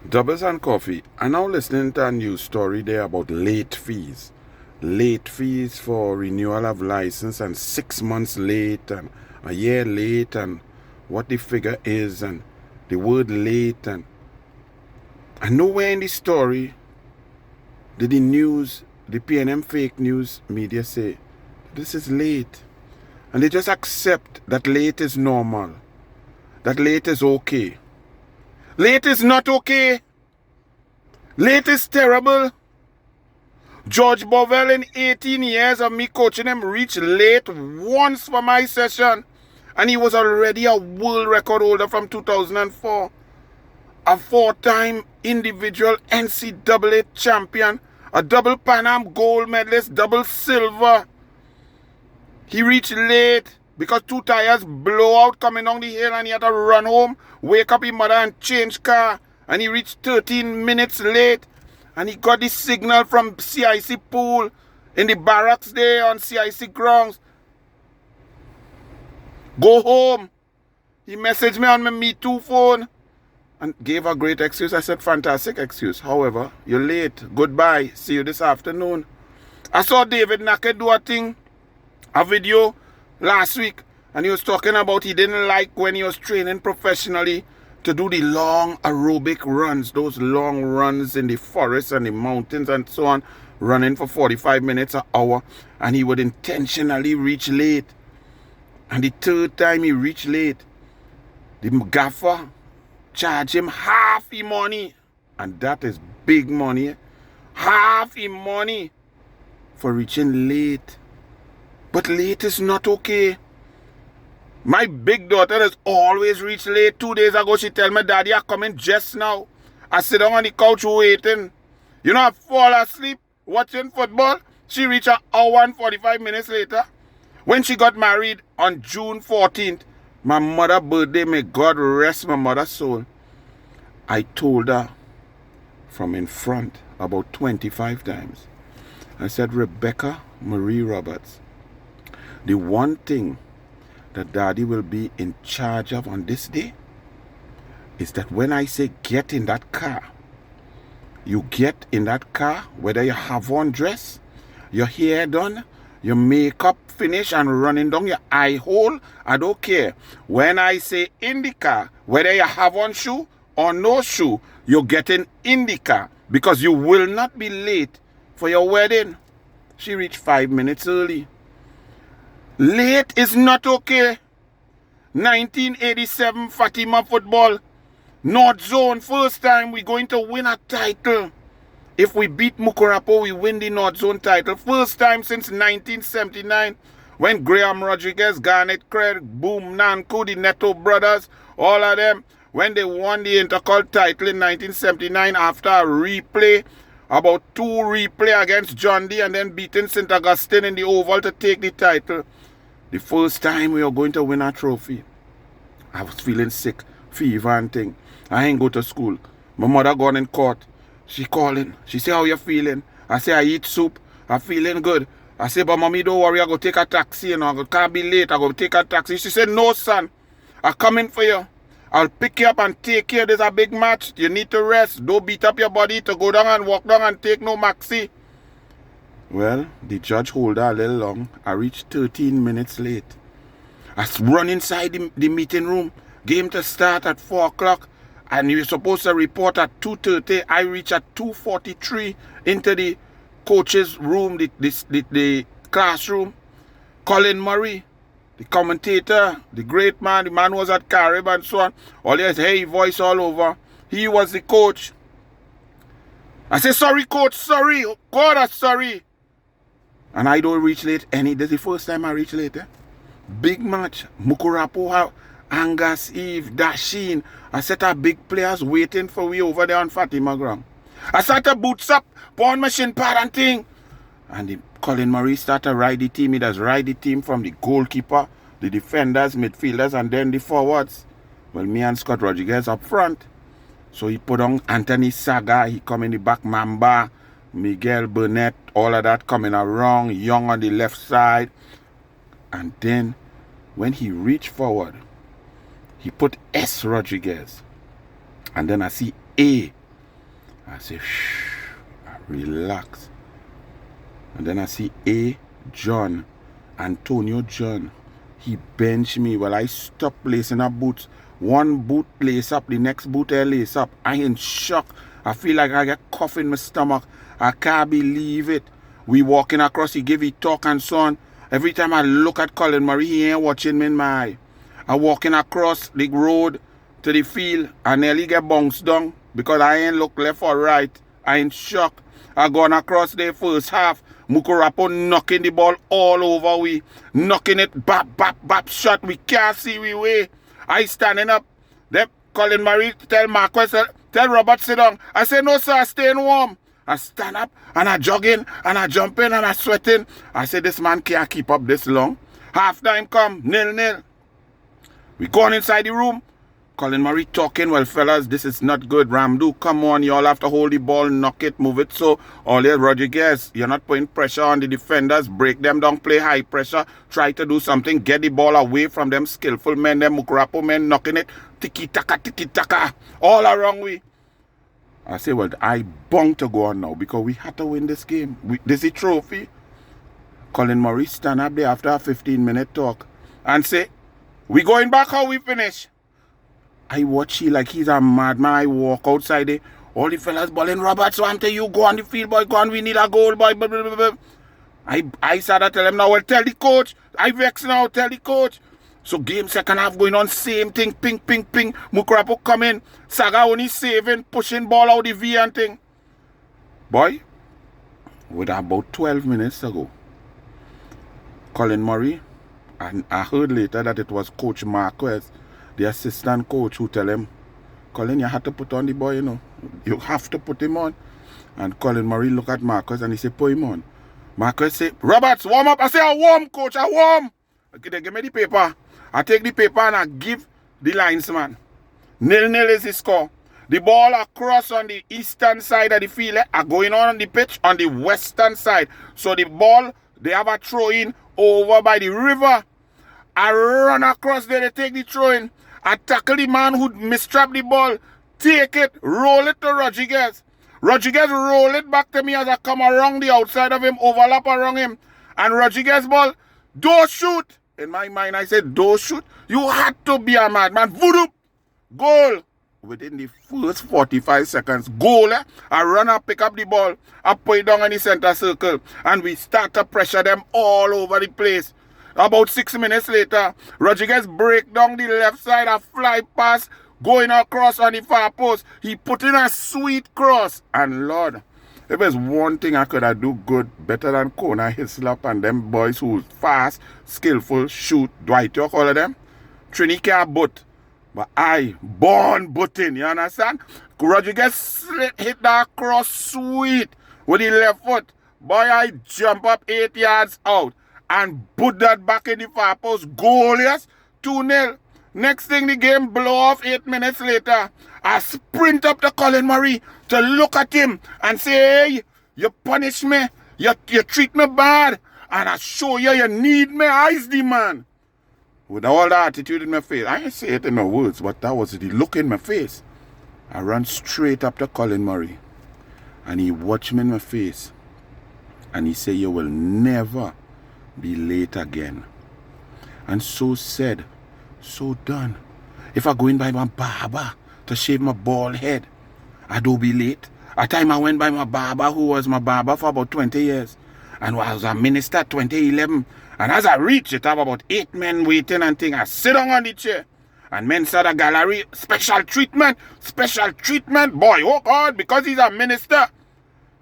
Doubles and coffee. I'm now listening to a news story there about late fees. Late fees for renewal of license and 6 months late and a year late and what the figure is and the word late and nowhere in the story did the PNM fake news media say this is late. And they just accept that late is normal. That late is okay. Late is not okay. Late is terrible. George Bovell, in 18 years of me coaching him, reached late once for my session. And he was already a world record holder from 2004. A 4-time individual NCAA champion. A double Pan Am gold medalist, double silver. He reached late because 2 tires blow out coming down the hill and he had to run home, wake up his mother and change car. And he reached 13 minutes late. And he got the signal from CIC pool in the barracks there on CIC grounds. Go home. He messaged me on my Me Too phone and gave a great excuse. I said, fantastic excuse. However, you're late. Goodbye. See you this afternoon. I saw David Nackett do a video last week, and he was talking about he didn't like when he was training professionally to do the long aerobic runs, those long runs in the forest and the mountains and so on, running for 45 minutes an hour, and he would intentionally reach late. And the 3rd time he reached late, the gaffer charged him half the money, and that is big money, half the money for reaching late. But late is not okay. My big daughter has always reached late. 2 days ago, she tell me, Daddy, I'm coming just now. I sit down on the couch waiting. You know, I fall asleep watching football. She reached an hour and 45 minutes later. When she got married on June 14th, my mother's birthday, may God rest my mother's soul, I told her from in front about 25 times. I said, Rebecca Marie Roberts, the one thing that Daddy will be in charge of on this day is that when I say get in that car, you get in that car, whether you have on dress, your hair done, your makeup finished and running down your eye hole, I don't care. When I say in the car, whether you have on shoe or no shoe, you're getting in the car because you will not be late for your wedding. She reached 5 minutes early. Late is not okay. 1987 Fatima football. North Zone, first time we're going to win a title. If we beat Mukurapo, we win the North Zone title. First time since 1979 when Graham Rodriguez, Garnet Craig, Boom Nanku, the Neto brothers, all of them, when they won the Intercol title in 1979 after a replay, about 2 replay against John D and then beating St. Augustine in the Oval to take the title. The first time we were going to win a trophy. I was feeling sick, fever and thing. I ain't go to school. My mother gone in court. She calling. She say, how you feeling? I say, I eat soup. I'm feeling good. I say, but mommy, don't worry. I go take a taxi. You know, I can't be late. I go take a taxi. She said, no, son. I'm coming for you. I'll pick you up and take you. There's a big match. You need to rest. Don't beat up your body to go down and walk down and take no maxi. Well, the judge hold her a little long. I reached 13 minutes late. I run inside the meeting room. Game to start at 4 o'clock. And you were supposed to report at 2:30. I reached at 2:43 into the coach's room, the classroom. Colin Murray, the commentator, the great man, the man who was at Carib and so on. All his hey voice all over. He was the coach. I said, sorry, coach, sorry. Oh, God, I'm sorry. And I don't reach late any. This is the first time I reach late. Big match. Mukurapo, Angus, Eve, Dashin. I set up big players waiting for we over there on Fatima ground. I started boots up, put on machine pad and thing. And the Colin Murray started to ride the team. He does ride the team from the goalkeeper, the defenders, midfielders, and then the forwards. Well, me and Scott Rodriguez up front. So he put on Anthony Saga. He come in the back, Mamba, Miguel Burnett, all of that coming around, Young on the left side. And then when he reached forward, he put S. Rodriguez. And then I see A. I say, shh, I relax. And then I see John, Antonio John. He bench me while I stop lacing up boots. One boot lace up, the next boot I lace up. I in shock. I feel like I get cough in my stomach. I can't believe it. We walking across, he give he talk and so on. Every time I look at Colin Murray, he ain't watching me in my eye. I walking across the road to the field. I nearly get bounced down because I ain't look left or right. I in shock. I gone across the first half. Mukurapo knocking the ball all over we. Knocking it, bap, bap, bap, shot. We can't see we way. I standing up. Then Colin Murray tell Marquez, tell Robert sit down. I say, no sir, staying warm. I stand up and I jogging and I jumping and I sweating. I say, this man can't keep up this long. Half time come, 0-0. We gone inside the room. Colin Murray talking, well fellas, this is not good. Ramdu, come on, you all have to hold the ball, knock it, move it. So, Oliver Rodriguez, you're not putting pressure on the defenders, break them down, play high pressure, try to do something, get the ball away from them skillful men, them Mukurapo men knocking it, tiki-taka, all around we. I say, well, I bound to go on now because we had to win this game. This is a trophy. Colin Murray stand up there after a 15-minute talk and say, we going back how we finish. I watch he like he's a madman. I walk outside there. All the fellas balling, Robert, so I'm telling you, go on the field, boy, go on, we need a goal, boy. Blah, blah, blah, blah. I started to tell him now, well, tell the coach. I vex now, tell the coach. So game second half going on, same thing, ping, ping, ping. Mukurapo come in, Saga only saving, pushing ball out the V and thing. Boy, with about 12 minutes to go, Colin Murray, and I heard later that it was Coach Marquez, the assistant coach, who tell him, Colin, you have to put on the boy, you know. You have to put him on. And Colin Murray look at Marquez and he say, put him on. Marquez say, Roberts, warm up. I say, I warm, coach, I warm. Okay, give me the paper. I take the paper and I give the linesman. 0-0 is the score. The ball across on the eastern side of the field are going on the pitch on the western side. So the ball, they have a throw-in over by the river. I run across there, they take the throw-in. I tackle the man who mistrapped the ball, take it, roll it to Rodriguez. Rodriguez roll it back to me as I come around the outside of him, overlap around him. And Rodriguez ball, don't shoot. In my mind, I said, don't shoot. You had to be a madman. Voodoo. Goal. Within the first 45 seconds, goal. I run and pick up the ball. I put it down in the center circle. And we start to pressure them all over the place. About 6 minutes later, Rodriguez break down the left side, a fly pass, going across on the far post. He put in a sweet cross. And Lord, if there's one thing I could have do good, better than Kona Hislop and them boys who's fast, skillful, shoot, Dwight York, all of them, Trini can't butt. But I, born butting, you understand? Rodriguez hit that cross sweet with the left foot. Boy, I jump up 8 yards out and put that back in the far post. Goal, yes, 2-0. Next thing, the game blow off 8 minutes later. I sprint up to Colin Murray to look at him and say, hey, you punish me. You treat me bad. And I show you you need me. I's the man. With all the attitude in my face. I ain't say it in my words, but that was the look in my face. I ran straight up to Colin Murray. And he watched me in my face. And he said, you will never be late again. And so said, so done. If I go in by my barber to shave my bald head, I don't be late. A time I went by my barber, who was my barber for about 20 years. And I was a minister 2011. And as I reach it, I have about 8 men waiting and thing. I sit down on the chair. And men said the gallery, special treatment. Boy, oh God, because he's a minister.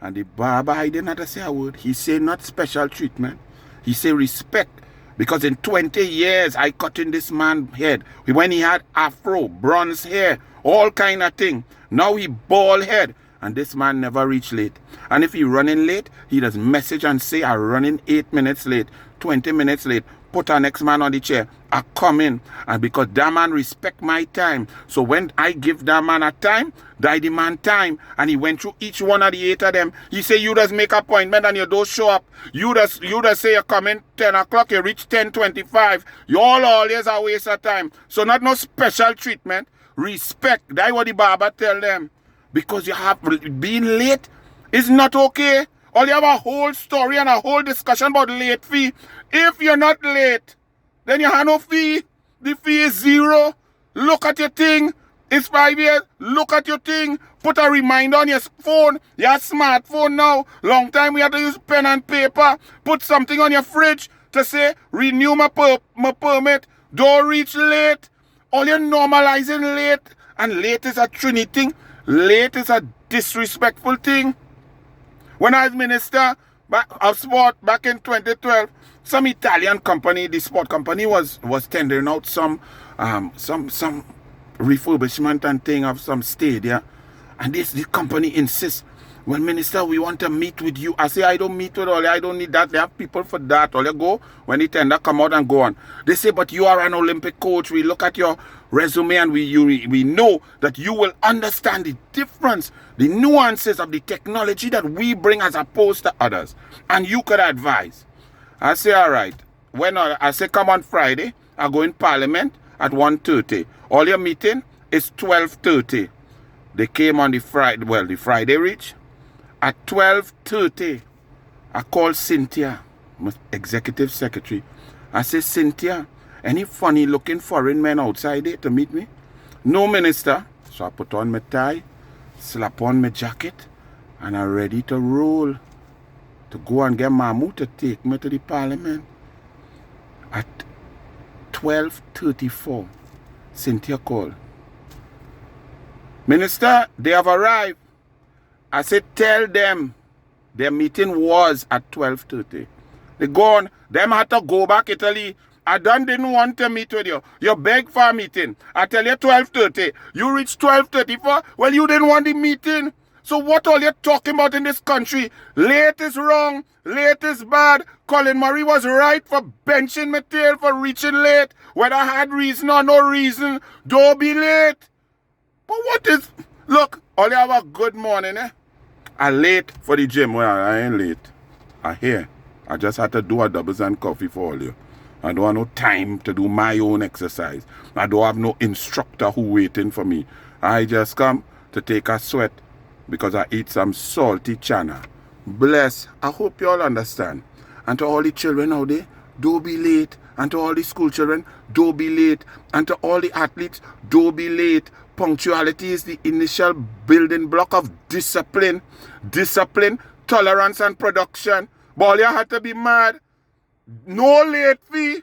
And the barber, I didn't have to say a word. He said not special treatment. He said respect. Because in 20 years, I cut in this man's head. When he had afro, bronze hair, all kind of thing. Now he bald head. And this man never reach late. And if he running late, he does message and say, I'm running 8 minutes late, 20 minutes late. Put our next man on the chair. I come in. And because that man respect my time. So when I give that man a time, I demand time. And he went through each one of the 8 of them. He say, you just make appointment and you don't show up. You just say you come in 10 o'clock, you reach 10:25. You all always a waste of time. So not no special treatment. Respect. That's what the barber tell them. because you have being late is not okay. Or you have a whole story and a whole discussion about late fee. If you're not late, then you have no fee. The fee is zero. Look at your thing. It's 5 years. Look at your thing. Put a reminder on your phone. Your smartphone now. Long time we had to use pen and paper. Put something on your fridge to say, renew my permit. Don't reach late. All you're normalizing late. And late is a trinity thing. Late is a disrespectful thing. When I was minister of sport back in 2012, some Italian company, the sport company, was tendering out some refurbishment and thing of some stadium. And this company insists, well, minister, we want to meet with you. I say, I don't meet with all. I don't need that. They have people for that. All you go when the tender come out and go on. They say, but you are an Olympic coach. We look at your resume and we know that you will understand the difference, the nuances of the technology that we bring as opposed to others. And you could advise. I say, all right. When I say, come on Friday, I go in Parliament at 1:30. All your meeting is 12:30. They came on the Friday. Well, the Friday reach. At 12:30, I called Cynthia, my executive secretary. I said, Cynthia, any funny looking foreign men outside there to meet me? No, minister. So I put on my tie, slap on my jacket, and I'm ready to roll. To go and get Mamu to take me to the Parliament. At 12:34, Cynthia called. Minister, they have arrived. I said, tell them their meeting was at 12:30. They gone. Them had to go back Italy. I didn't want to meet with you. You beg for a meeting. I tell you 12:30. You reach 12:34. Well, you didn't want the meeting. So what are you talking about in this country? Late is wrong. Late is bad. Colin Murray was right for benching my tail for reaching late. Whether I had reason or no reason, don't be late. But what is... Look, all you have a good morning, eh? I'm late for the gym. Well, I ain't late. I here. I just had to do a doubles and coffee for all you. I don't have no time to do my own exercise. I don't have no instructor who waiting for me. I just come to take a sweat because I eat some salty chana. Bless. I hope you all understand. And to all the children out there, don't be late. And to all the school children, don't be late. And to all the athletes, don't be late. Punctuality is the initial building block of discipline. Discipline, tolerance, and production. But all you had to be mad. No late fee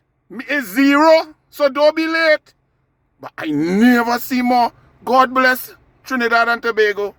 is zero. So don't be late. But I never see more. God bless Trinidad and Tobago.